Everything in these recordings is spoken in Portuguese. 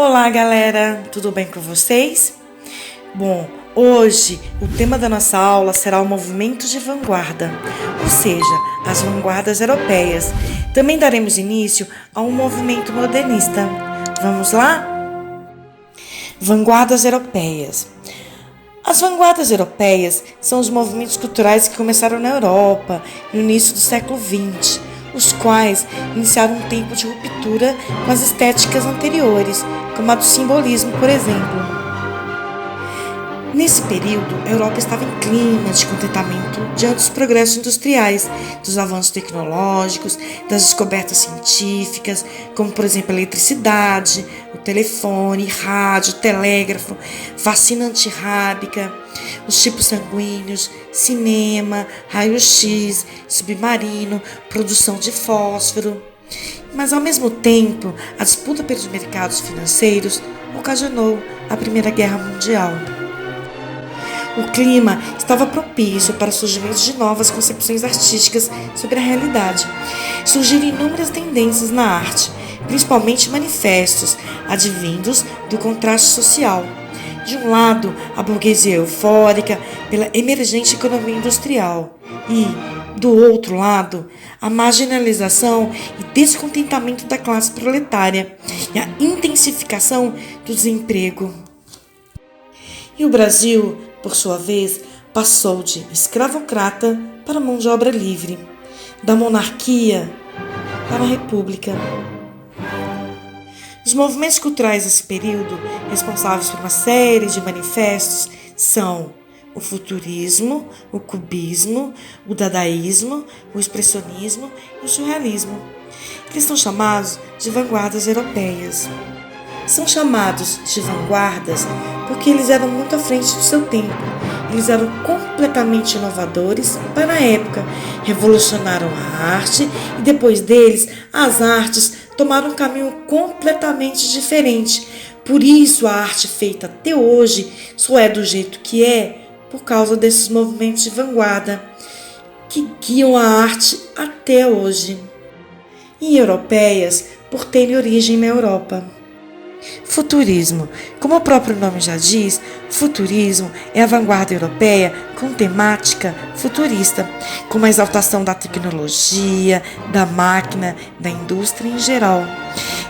Olá, galera! Tudo bem com vocês? Bom, hoje o tema da nossa aula será o movimento de vanguarda, ou seja, as vanguardas europeias. Também daremos início a um movimento modernista. Vamos lá? Vanguardas europeias. As vanguardas europeias são os movimentos culturais que começaram na Europa no início do século XX, os quais iniciaram um tempo de ruptura com as estéticas anteriores, como a do simbolismo, por exemplo. Nesse período, a Europa estava em clima de contentamento diante dos progressos industriais, dos avanços tecnológicos, das descobertas científicas, como por exemplo a eletricidade, o telefone, rádio, telégrafo, vacina antirrábica, os tipos sanguíneos, cinema, raio-x, submarino, produção de fósforo. Mas ao mesmo tempo, a disputa pelos mercados financeiros ocasionou a Primeira Guerra Mundial. O clima estava propício para o surgimento de novas concepções artísticas sobre a realidade. Surgiram inúmeras tendências na arte, principalmente manifestos, advindos do contraste social. De um lado, a burguesia eufórica pela emergente economia industrial e, do outro lado, a marginalização e descontentamento da classe proletária e a intensificação do desemprego. E o Brasil, por sua vez, passou de escravocrata para mão de obra livre, da monarquia para a república. Os movimentos culturais desse período, responsáveis por uma série de manifestos, são o futurismo, o cubismo, o dadaísmo, o expressionismo e o surrealismo. Eles são chamados de vanguardas europeias. São chamados de vanguardas porque eles eram muito à frente do seu tempo. Eles eram completamente inovadores para a época, revolucionaram a arte e depois deles as artes tomaram um caminho completamente diferente. Por isso a arte feita até hoje só é do jeito que é por causa desses movimentos de vanguarda que guiam a arte até hoje. E europeias por terem origem na Europa. Futurismo. Como o próprio nome já diz, futurismo é a vanguarda europeia com temática futurista, com a exaltação da tecnologia, da máquina, da indústria em geral.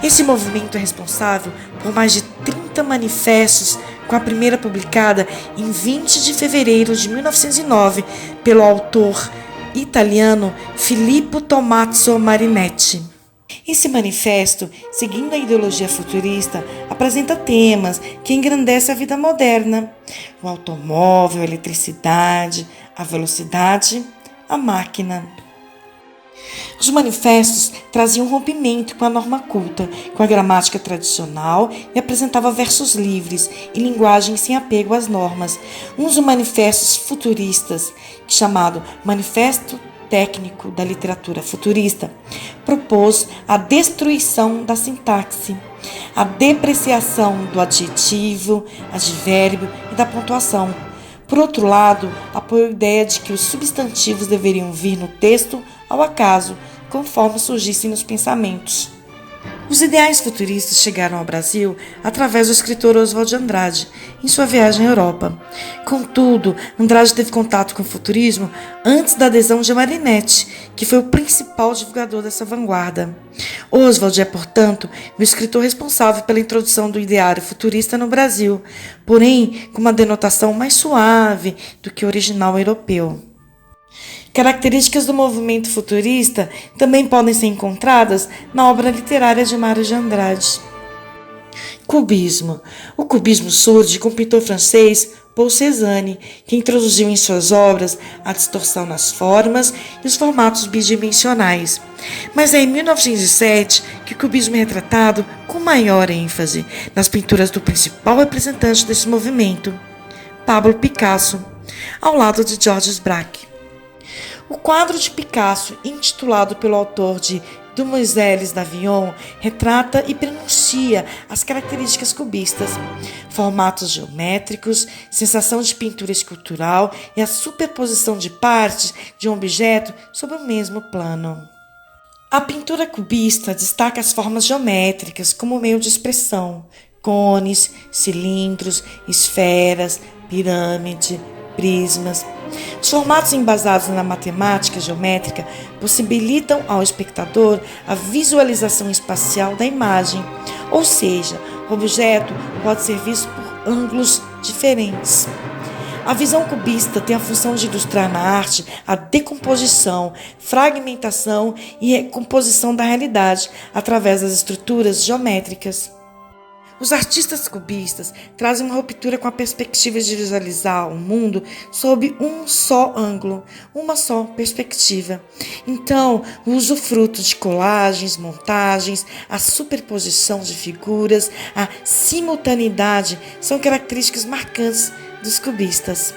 Esse movimento é responsável por mais de 30 manifestos, com a primeira publicada em 20 de fevereiro de 1909 pelo autor italiano Filippo Tommaso Marinetti. Esse manifesto, seguindo a ideologia futurista, apresenta temas que engrandecem a vida moderna: o automóvel, a eletricidade, a velocidade, a máquina. Os manifestos traziam um rompimento com a norma culta, com a gramática tradicional e apresentava versos livres e linguagem sem apego às normas. Um dos manifestos futuristas, chamado Manifesto Técnico da Literatura Futurista, propôs a destruição da sintaxe, a depreciação do adjetivo, advérbio e da pontuação. Por outro lado, apoiou a ideia de que os substantivos deveriam vir no texto ao acaso, conforme surgissem nos pensamentos. Os ideais futuristas chegaram ao Brasil através do escritor Oswald de Andrade, em sua viagem à Europa. Contudo, Andrade teve contato com o futurismo antes da adesão de Marinetti, que foi o principal divulgador dessa vanguarda. Oswald é, portanto, o escritor responsável pela introdução do ideário futurista no Brasil, porém com uma denotação mais suave do que o original europeu. Características do movimento futurista também podem ser encontradas na obra literária de Mário de Andrade. Cubismo. O cubismo surge com o pintor francês Paul Cézanne, que introduziu em suas obras a distorção nas formas e os formatos bidimensionais. Mas é em 1907 que o cubismo é retratado com maior ênfase nas pinturas do principal representante desse movimento, Pablo Picasso, ao lado de Georges Braque. O quadro de Picasso, intitulado pelo autor de Demoiselles d'Avignon, retrata e prenuncia as características cubistas: formatos geométricos, sensação de pintura escultural e a superposição de partes de um objeto sobre o mesmo plano. A pintura cubista destaca as formas geométricas como meio de expressão, cones, cilindros, esferas, pirâmide, prismas. Os formatos embasados na matemática geométrica possibilitam ao espectador a visualização espacial da imagem, ou seja, o objeto pode ser visto por ângulos diferentes. A visão cubista tem a função de ilustrar na arte a decomposição, fragmentação e recomposição da realidade através das estruturas geométricas. Os artistas cubistas trazem uma ruptura com a perspectiva de visualizar o mundo sob um só ângulo, uma só perspectiva. Então, o usufruto de colagens, montagens, a superposição de figuras, a simultaneidade são características marcantes dos cubistas.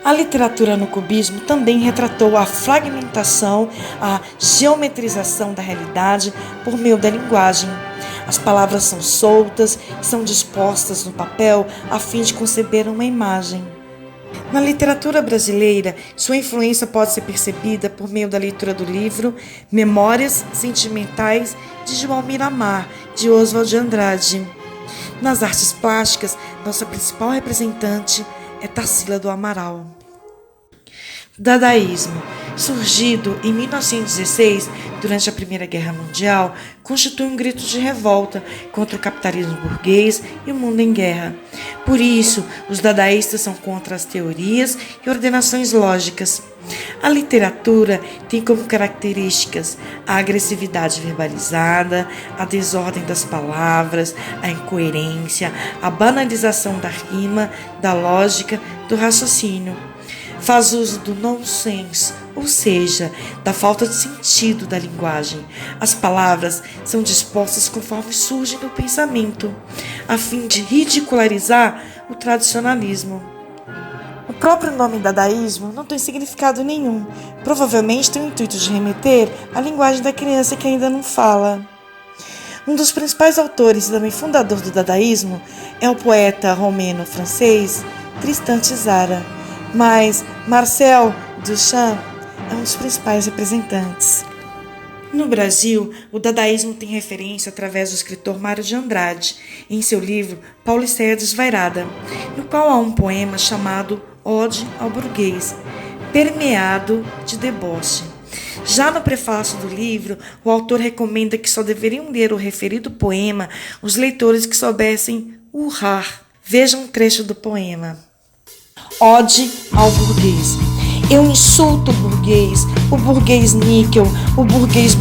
A literatura no cubismo também retratou a fragmentação, a geometrização da realidade por meio da linguagem. As palavras são soltas e são dispostas no papel a fim de conceber uma imagem. Na literatura brasileira, sua influência pode ser percebida por meio da leitura do livro Memórias Sentimentais de João Miramar, de Oswald de Andrade. Nas artes plásticas, nossa principal representante é Tarsila do Amaral. Dadaísmo, surgido em 1916 durante a Primeira Guerra Mundial, constitui um grito de revolta contra o capitalismo burguês e o mundo em guerra. Por isso, os dadaístas são contra as teorias e ordenações lógicas. A literatura tem como características a agressividade verbalizada, a desordem das palavras, a incoerência, a banalização da rima, da lógica, do raciocínio. Faz uso do nonsense, ou seja, da falta de sentido da linguagem. As palavras são dispostas conforme surgem no pensamento, a fim de ridicularizar o tradicionalismo. O próprio nome dadaísmo não tem significado nenhum. Provavelmente tem o intuito de remeter à linguagem da criança que ainda não fala. Um dos principais autores e também fundador do dadaísmo é o poeta romeno-francês Tristan Tzara, mas Marcel Duchamp é um dos principais representantes. No Brasil, o dadaísmo tem referência através do escritor Mário de Andrade, em seu livro Pauliceia Desvairada, no qual há um poema chamado Ode ao Burguês, permeado de deboche. Já no prefácio do livro, o autor recomenda que só deveriam ler o referido poema os leitores que soubessem urrar. Veja um trecho do poema. Ode ao burguês. Eu insulto o burguês níquel, o burguês,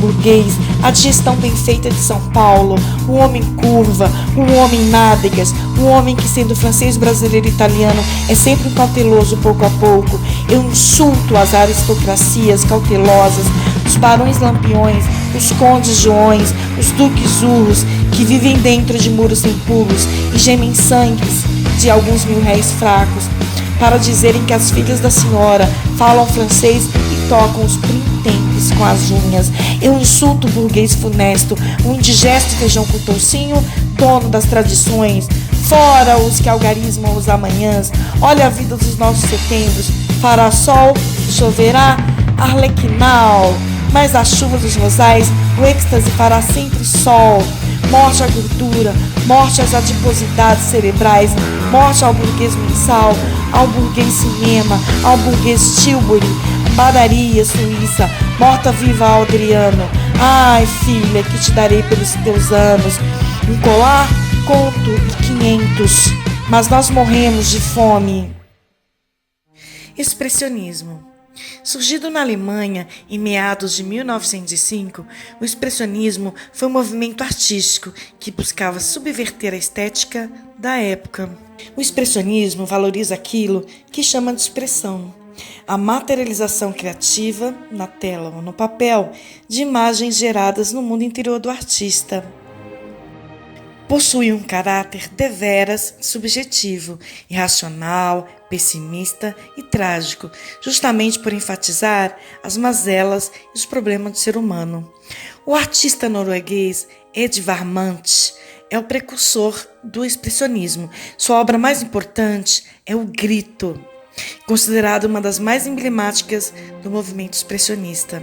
a digestão bem feita de São Paulo, o homem curva, o homem nádegas, o homem que, sendo francês, brasileiro e italiano, é sempre um cauteloso pouco a pouco. Eu insulto as aristocracias cautelosas, os barões lampiões, os condes joões, os duques urros, que vivem dentro de muros sem pulos e gemem sangues de alguns mil-réis fracos, para dizerem que as filhas da senhora falam francês e tocam os printempes com as unhas. Eu insulto o burguês funesto, o indigesto feijão com toucinho, dono das tradições. Fora os que algarismam os amanhãs. Olha a vida dos nossos setembros. Fará sol, choverá, arlequinal. Mas a chuva dos rosais, o êxtase fará sempre sol. Morte à gordura, morte às adiposidades cerebrais, morte ao burguês mensal, ao burguês cinema, ao burguês Tilbury, padaria suíça, morta-viva ao Adriano. Ai, filha, que te darei pelos teus anos? Um colar, conto e 500, mas nós morremos de fome. Expressionismo. Surgido na Alemanha em meados de 1905, o expressionismo foi um movimento artístico que buscava subverter a estética da época. O expressionismo valoriza aquilo que chama de expressão, a materialização criativa, na tela ou no papel, de imagens geradas no mundo interior do artista. Possui um caráter deveras subjetivo, irracional, pessimista e trágico, justamente por enfatizar as mazelas e os problemas do ser humano. O artista norueguês Edvard Munch é o precursor do expressionismo. Sua obra mais importante é O Grito, considerada uma das mais emblemáticas do movimento expressionista.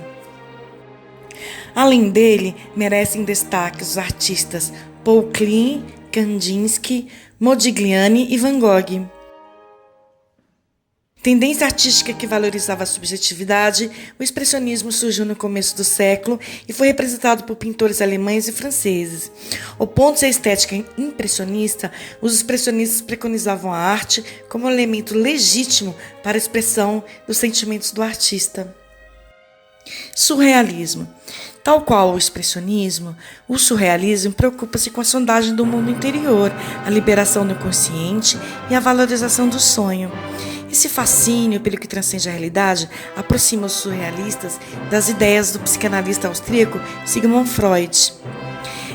Além dele, merecem destaque os artistas Paul Klee, Kandinsky, Modigliani e Van Gogh. Tendência artística que valorizava a subjetividade, o expressionismo surgiu no começo do século e foi representado por pintores alemães e franceses. Opondo-se à estética impressionista, os expressionistas preconizavam a arte como um elemento legítimo para a expressão dos sentimentos do artista. Surrealismo. Tal qual o expressionismo, o surrealismo preocupa-se com a sondagem do mundo interior, a liberação do consciente e a valorização do sonho. Esse fascínio pelo que transcende a realidade aproxima os surrealistas das ideias do psicanalista austríaco Sigmund Freud.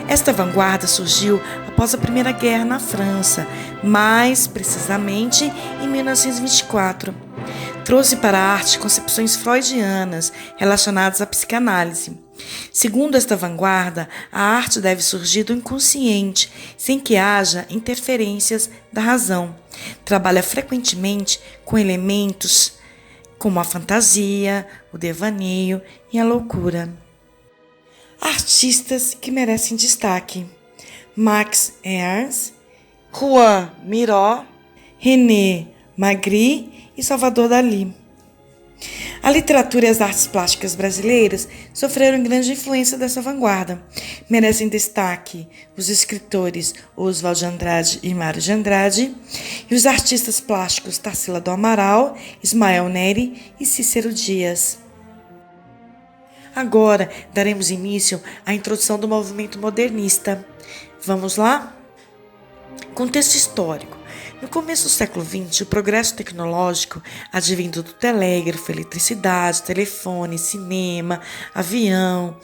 Esta vanguarda surgiu após a Primeira Guerra na França, mais precisamente em 1924. Trouxe para a arte concepções freudianas relacionadas à psicanálise. Segundo esta vanguarda, a arte deve surgir do inconsciente, sem que haja interferências da razão. Trabalha frequentemente com elementos como a fantasia, o devaneio e a loucura. Artistas que merecem destaque: Max Ernst, Juan Miró, René Magritte e Salvador Dalí. A literatura e as artes plásticas brasileiras sofreram grande influência dessa vanguarda. Merecem destaque os escritores Oswald de Andrade e Mário de Andrade e os artistas plásticos Tarsila do Amaral, Ismael Neri e Cícero Dias. Agora daremos início à introdução do movimento modernista. Vamos lá? Contexto histórico. No começo do século XX, o progresso tecnológico, advindo do telégrafo, eletricidade, telefone, cinema, avião,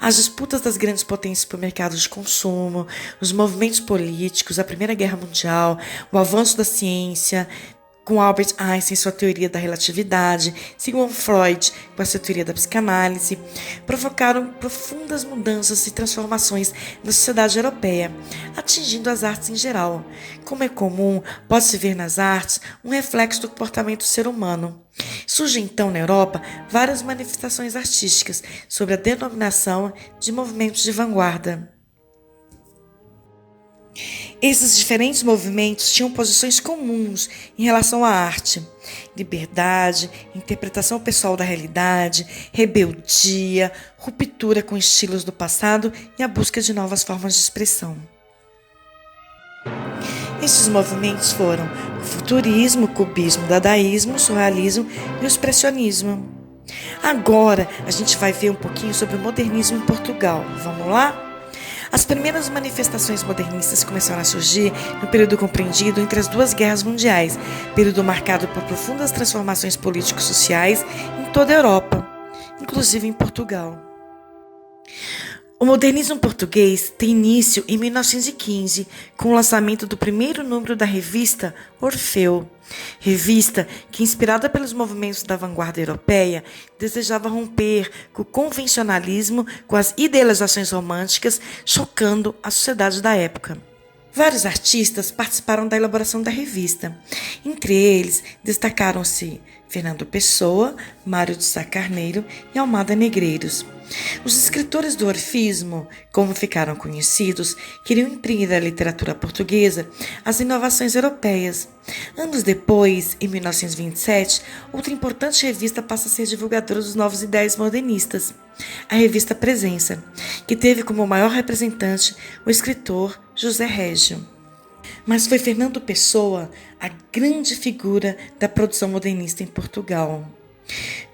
as disputas das grandes potências por mercado de consumo, os movimentos políticos, a Primeira Guerra Mundial, o avanço da ciência, com Albert Einstein e sua teoria da relatividade, Sigmund Freud com a sua teoria da psicanálise, provocaram profundas mudanças e transformações na sociedade europeia, atingindo as artes em geral. Como é comum, pode-se ver nas artes um reflexo do comportamento do ser humano. Surgem então na Europa várias manifestações artísticas sob a denominação de movimentos de vanguarda. Esses diferentes movimentos tinham posições comuns em relação à arte: liberdade, interpretação pessoal da realidade, rebeldia, ruptura com estilos do passado e a busca de novas formas de expressão. Estes movimentos foram o futurismo, o cubismo, o dadaísmo, o surrealismo e o expressionismo. Agora a gente vai ver um pouquinho sobre o modernismo em Portugal. Vamos lá? As primeiras manifestações modernistas começaram a surgir no período compreendido entre as duas guerras mundiais, período marcado por profundas transformações político-sociais em toda a Europa, inclusive em Portugal. O modernismo português tem início em 1915, com o lançamento do primeiro número da revista Orfeu, revista que, inspirada pelos movimentos da vanguarda europeia, desejava romper com o convencionalismo, com as idealizações românticas, chocando a sociedade da época. Vários artistas participaram da elaboração da revista. Entre eles, destacaram-se Fernando Pessoa, Mário de Sá Carneiro e Almada Negreiros. Os escritores do orfismo, como ficaram conhecidos, queriam imprimir à literatura portuguesa as inovações europeias. Anos depois, em 1927, outra importante revista passa a ser divulgadora dos novos ideais modernistas, a revista Presença, que teve como maior representante o escritor José Régio. Mas foi Fernando Pessoa a grande figura da produção modernista em Portugal.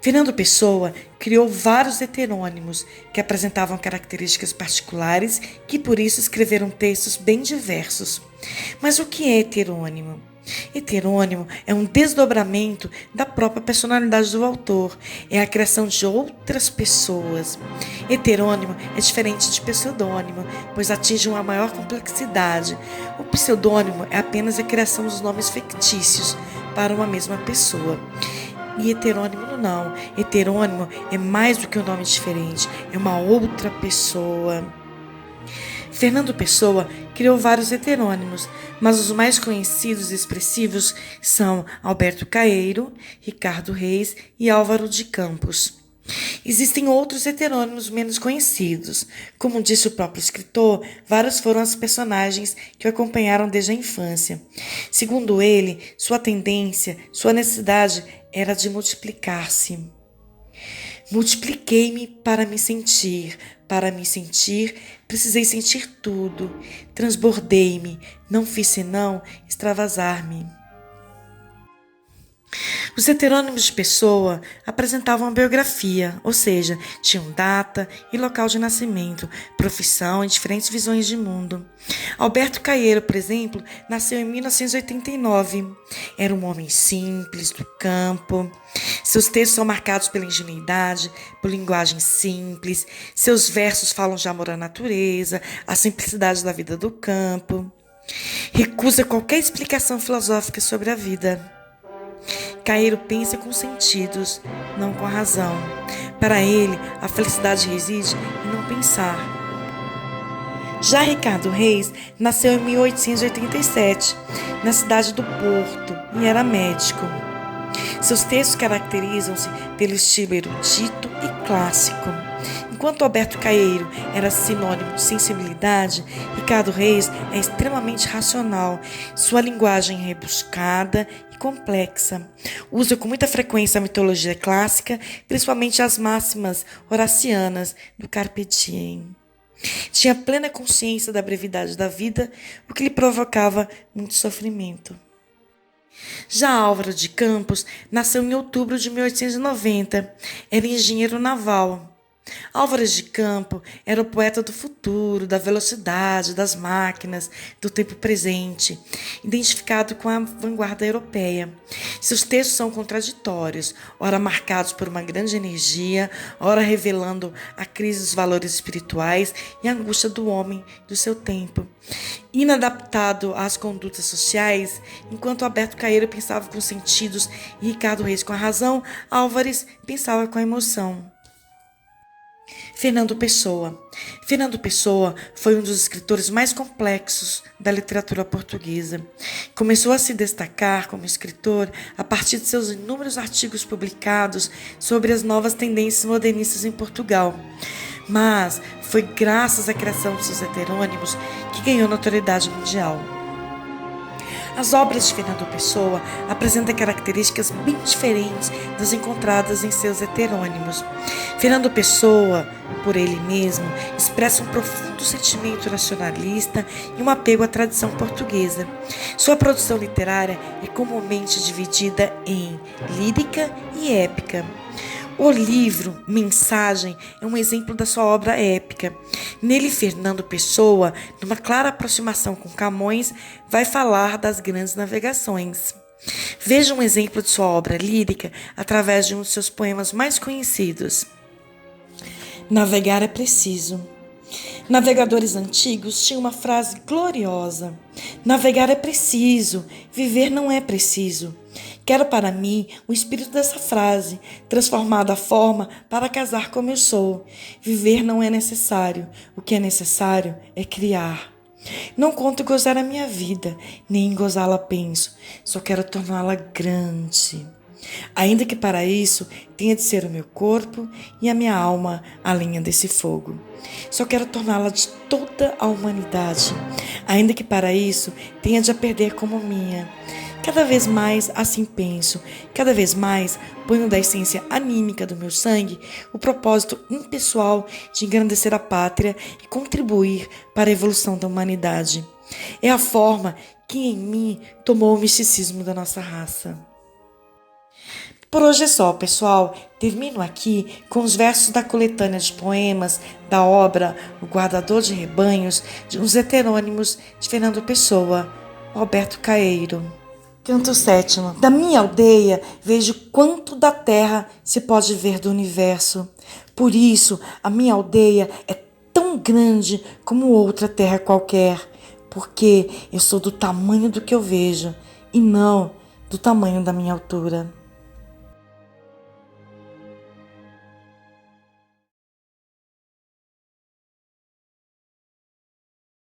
Fernando Pessoa criou vários heterônimos que apresentavam características particulares que por isso escreveram textos bem diversos. Mas o que é heterônimo? Heterônimo é um desdobramento da própria personalidade do autor, é a criação de outras pessoas. Heterônimo é diferente de pseudônimo, pois atinge uma maior complexidade. O pseudônimo é apenas a criação dos nomes fictícios para uma mesma pessoa. E heterônimo não. Heterônimo é mais do que um nome diferente, é uma outra pessoa. Fernando Pessoa criou vários heterônimos, mas os mais conhecidos e expressivos são Alberto Caeiro, Ricardo Reis e Álvaro de Campos. Existem outros heterônimos menos conhecidos. Como disse o próprio escritor, vários foram os personagens que o acompanharam desde a infância. Segundo ele, sua tendência, sua necessidade era de multiplicar-se. Multipliquei-me para me sentir, precisei sentir tudo. Transbordei-me, não fiz senão extravasar-me. Os heterônimos de pessoa apresentavam a biografia, ou seja, tinham data e local de nascimento, profissão e diferentes visões de mundo. Alberto Caeiro, por exemplo, nasceu em 1989. Era um homem simples, do campo. Seus textos são marcados pela ingenuidade, por linguagem simples. Seus versos falam de amor à natureza, a simplicidade da vida do campo. Recusa qualquer explicação filosófica sobre a vida. Caeiro pensa com sentidos, não com a razão. Para ele, a felicidade reside em não pensar. Já Ricardo Reis nasceu em 1887, na cidade do Porto, e era médico. Seus textos caracterizam-se pelo estilo erudito e clássico. Enquanto Alberto Caeiro era sinônimo de sensibilidade, Ricardo Reis é extremamente racional. Sua linguagem é rebuscada e complexa. Usa com muita frequência a mitologia clássica, principalmente as máximas horacianas do Carpe Diem. Tinha plena consciência da brevidade da vida, o que lhe provocava muito sofrimento. Já Álvaro de Campos nasceu em outubro de 1890. Era engenheiro naval. Álvares de Campos era o poeta do futuro, da velocidade, das máquinas, do tempo presente, identificado com a vanguarda europeia. Seus textos são contraditórios, ora marcados por uma grande energia, ora revelando a crise dos valores espirituais e a angústia do homem do seu tempo. Inadaptado às condutas sociais, enquanto Alberto Caeiro pensava com sentidos e Ricardo Reis com a razão, Álvares pensava com a emoção. Fernando Pessoa. Fernando Pessoa foi um dos escritores mais complexos da literatura portuguesa. Começou a se destacar como escritor a partir de seus inúmeros artigos publicados sobre as novas tendências modernistas em Portugal. Mas foi graças à criação de seus heterônimos que ganhou notoriedade mundial. As obras de Fernando Pessoa apresentam características bem diferentes das encontradas em seus heterônimos. Fernando Pessoa, por ele mesmo, expressa um profundo sentimento nacionalista e um apego à tradição portuguesa. Sua produção literária é comumente dividida em lírica e épica. O livro Mensagem é um exemplo da sua obra épica. Nele, Fernando Pessoa, numa clara aproximação com Camões, vai falar das grandes navegações. Veja um exemplo de sua obra lírica através de um de seus poemas mais conhecidos. Navegar é preciso. Navegadores antigos tinham uma frase gloriosa. Navegar é preciso, viver não é preciso. Quero para mim o espírito dessa frase, transformado à forma para casar como eu sou. Viver não é necessário, o que é necessário é criar. Não conto gozar a minha vida, nem em gozá-la penso, só quero torná-la grande. Ainda que para isso tenha de ser o meu corpo e a minha alma a lenha desse fogo. Só quero torná-la de toda a humanidade, ainda que para isso tenha de a perder como minha. Cada vez mais assim penso, cada vez mais ponho da essência anímica do meu sangue o propósito impessoal de engrandecer a pátria e contribuir para a evolução da humanidade. É a forma que em mim tomou o misticismo da nossa raça. Por hoje é só, pessoal. Termino aqui com os versos da coletânea de poemas da obra O Guardador de Rebanhos, de uns heterônimos de Fernando Pessoa, Alberto Caeiro. Canto 7º. Da minha aldeia vejo quanto da terra se pode ver do universo. Por isso, a minha aldeia é tão grande como outra terra qualquer, porque eu sou do tamanho do que eu vejo e não do tamanho da minha altura.